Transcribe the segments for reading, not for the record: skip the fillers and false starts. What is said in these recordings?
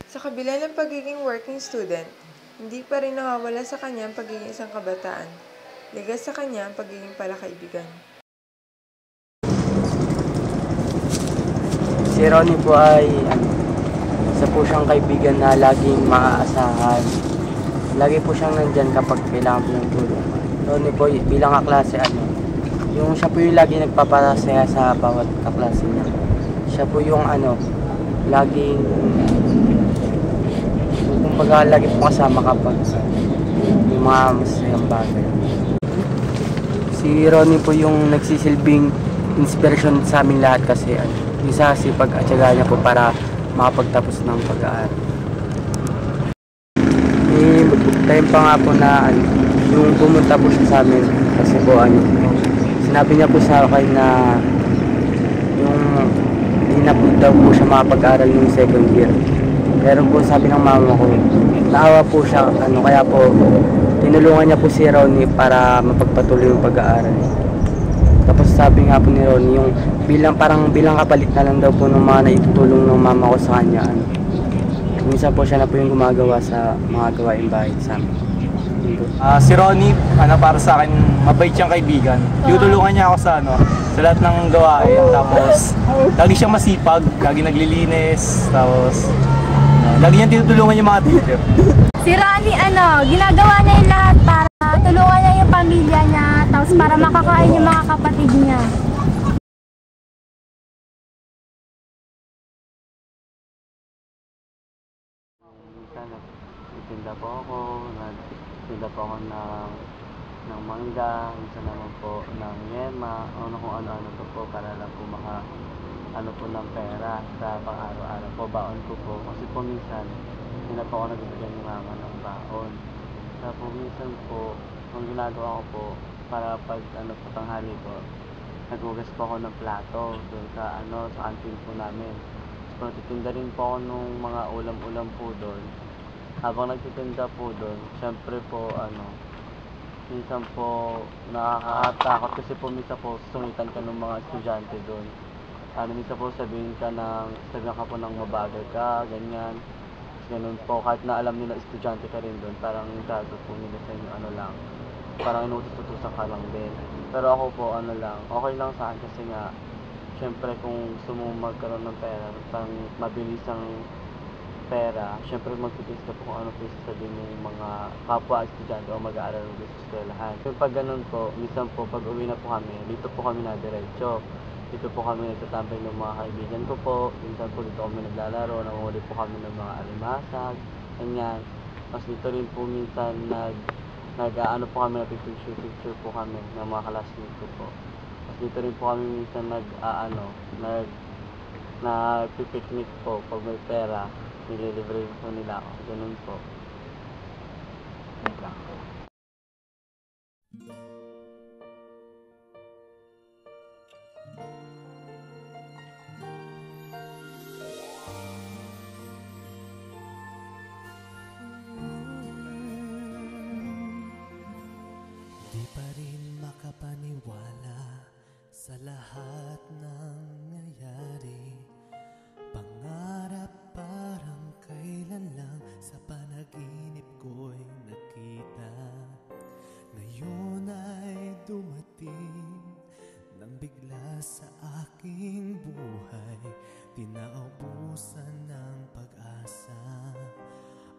Sa kabila ng pagiging working student, hindi pa rin nawawala sa kanya ang pagiging isang kabataan. Ligas sa kanya ang pagiging palakaibigan. Si Ronnie po ay isa po siyang kaibigan na laging maaasahan. Lagi po siyang nandyan kapag kailangan po ng tulong. Ronnie po bilang kaklase, yung siya po yung lagi nagpapasaya sa bawat kaklase niya. Siya po yung laging, kumbaga lagi po kasama kapag yung mga masayang bagay. Si Ronnie po yung nagsisilbing inspirasyon sa amin lahat kasi isa si pag-atsaga niya po para makapagtapos ng pag-aaral. May time pa nga po na yung pumunta po siya sa amin kasi po sinabi niya po sa akin na yung hindi na po daw po siya makapag-aral yung second year. Pero po sabi ng mama ko, naawa po siya kaya po tinulungan niya po si Ronnie para mapagpatuloy yung pag-aaral. Tapos sabi nga po ni Ronnie, yung bilang kapalit na lang daw po ng mga naitutulong ng mama ko sa kanya. Minsan po siya na po yung gumagawa sa mga gawaing bahay sa amin. Si Ronnie, para sa akin, mabait siyang kaibigan. Tinutulungan niya ako sa lahat ng gawain. Tapos, lagi siyang masipag, lagi naglilinis. Tapos, lagi niyang tinutulungan yung mga teacher. Si Ronnie, ginagawa niya yung lahat para tulungan niya yung pamilya niya. Tapos para makakain yung mga kapatid niya. Nagtinda po ako ng mangga, minsan naman po ng yema, kung ano-ano po para lang po po ng pera sa pang-araw-araw po, baon ko po. Kasi po minsan, hindi na po ako nagbibigyan ni mama ng baon. Kaya po minsan po, ang ginagawa ko po, para pag tanghali po, naghugas po ako ng plato doon sa canteen po namin. So, nagtitinda rin po ako nung mga ulam-ulam po doon. Habang nagtitinda po doon, syempre po minsan po nakakatakot kasi po minsan po sungitan ka ng mga estudyante doon. Minsan po sabihin ka po ng mabagal ka, ganyan. Ganun po, kahit na alam nila estudyante ka rin doon, parang gago po nila sa inyo lang. Parang inutos-utusan ka lang din. Pero ako po okay lang sa akin kasi nga, syempre kung gusto mo magkaroon ng pera, parang mabilis ang pera, syempre magtitiis ka po kung ano po sasabihin ng mga kapwa estudyante o mag-aaral ng eskwelahan. So pag ganun po, minsan po pag uwi na po kami, dito po kami nadiretso. Dito po kami nagtatambay ng mga kaibigan ko po. Minsan po dito kami naglalaro, nanguhuli po kami ng mga alimasag, ganyan. Tapos dito rin po minsan po kami, nagpipicture po kami ng mga classmates ko po. Tapos dito rin po kami minsan nagpipiknik po pag may pera. Nililibre po nila ako. Ganun po. Di pa rin makapaniwala sa lahat ng nangyari. Pangarap parang kailan lang sa panaginip ko'y nakita. Ngayon ay dumating nang bigla sa aking buhay, tinaubusan ng pag-asa.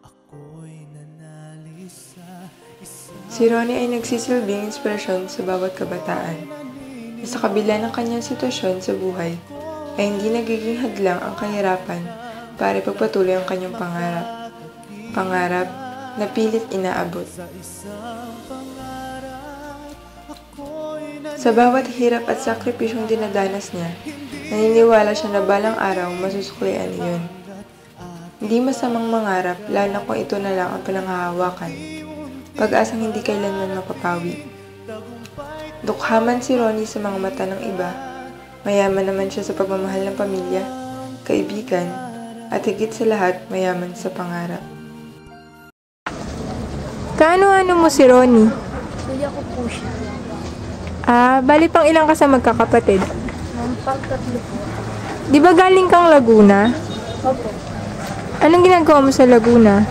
Ako'y nanalis sa isa. Si Ronnie ay nagsisilbing inspirasyon sa bawat kabataan. Sa kabila ng kanyang sitwasyon sa buhay, ay hindi nagiging hadlang ang kahirapan para ipagpatuloy ang kanyang pangarap. Pangarap na pilit inaabot. Sa bawat hirap at sakripisyong dinadanas niya, naniniwala siya na balang araw masusuklian iyon. Hindi masamang mangarap, lalo na kung ito na lang ang pinanghahawakan. Pag-asang hindi kailanman mapapawi. Dukha man si Ronnie sa mga mata ng iba, mayaman naman siya sa pagmamahal ng pamilya, kaibigan, at higit sa lahat, mayaman sa pangarap. Kaano-ano mo si Ronnie? Kuya ko po siya. Bali pang ilang ka sa magkakapatid? Pang-tatlo po. Di ba galing kang Laguna? Opo. Anong ginagawa mo sa Laguna?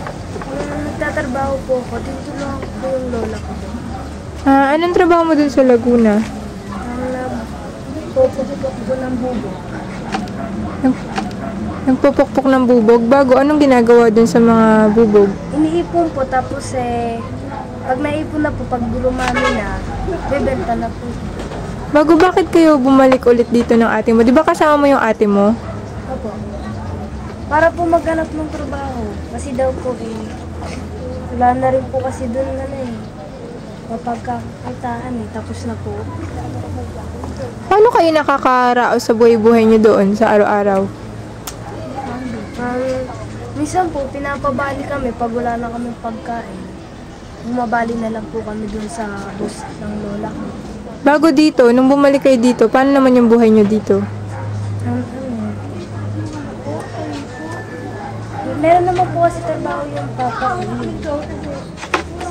Nagtatrabaho po ako. Tinutulungan ko po yung lola ko. Anong trabaho mo dun sa Laguna? Nagpupukpok po ng bubog. Nagpupukpok ng bubog. Bago, anong ginagawa dun sa mga bubog? Iniipon po tapos pag naipon na po, pag dumami na, bebenta na po. Bago, bakit kayo bumalik ulit dito ng ate mo? Di ba kasama mo yung ate mo? Opo. Para po maghanap ng trabaho. Kasi daw po wala na rin po kasi doon mapagkakitaan tapos na po. Paano kayo nakakaraos sa buhay-buhay niyo doon sa araw-araw? Minsan po, pinapabali kami pag wala na kami pagkain. Bumabali na lang po kami doon sa bus ng lola ko. Bago dito, nung bumalik kayo dito, paano naman yung buhay niyo dito? Meron naman po kasi trabaho yung papa ko.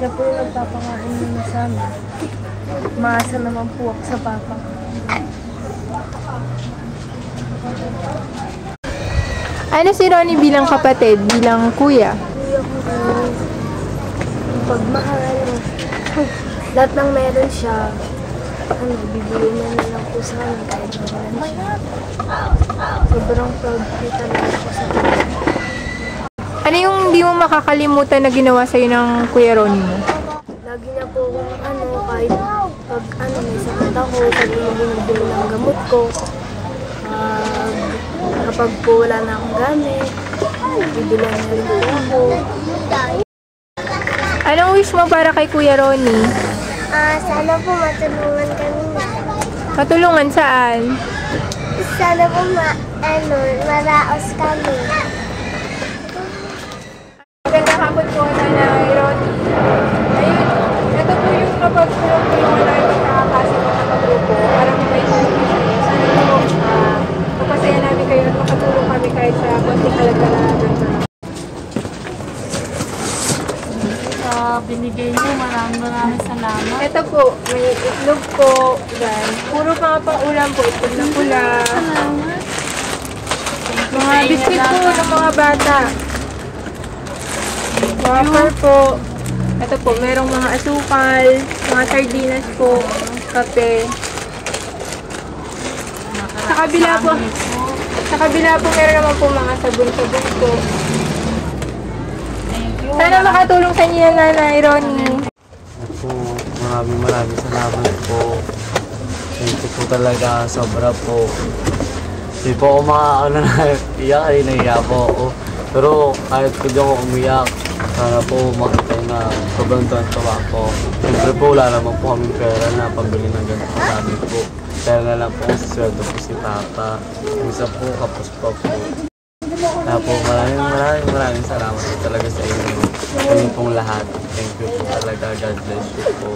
Siya po yung nagpapakain nyo sa amin. Maasa naman po ako sa papa ko. Ano si Ronnie bilang kapatid, bilang kuya? Kuya ko pagmahal. Lahat ng meron siya, bibigyan niya na lang po sa amin kahit meron siya. Sobrang proud ko talaga po sa kanya. Ano yung hindi mo makakalimutan na ginawa sa'yo ng kuya Ronnie mo? Lagi niya po kahit pag may sakit ako, pag binibili ng gamot ko, kapag po wala na akong gamit, bibilan niya rin po ako. Anong wish mo para kay kuya Ronnie? Sana po matulungan kami na. Matulungan saan? Sana po maraos kami. Magandang hapon po na Ronnie. Ayun, ito po yung napagtulungan namin kakakasi mo ng grupo para may tulungan. Sana po mapasaya namin kayo at makatulong kami kahit sa konting kalagalagan. Binigay niyo, maraming salamat. Ito po, may itlog po. Yan. Puro mga pang-ulam po. Itlog na pula. Salamat. Mga biscuit po ng mga bata. Wafer po. Ito po, merong mga asukal, mga sardinas po, kape. Sa kabila po meron naman po mga sabon-sabon po. Sana makatulong sa inyo yan, Nanay Ronnie. Po, maraming salamat po. Thank you po talaga, sobra po. Hindi po ako iyak, nahiya po ako. Pero kahit ko di ako umiyak, sana po makita na sobrang tuwa po. Siyempre po, wala naman po kaming pera na pambili ng ganito marami po. Kaya na lang po kasi sweldo po si Papa. Isa po, kapos pa po. Kaya po, maraming salamat po talaga sa inyo. Kami pong lahat. Thank you po talaga. God bless you po.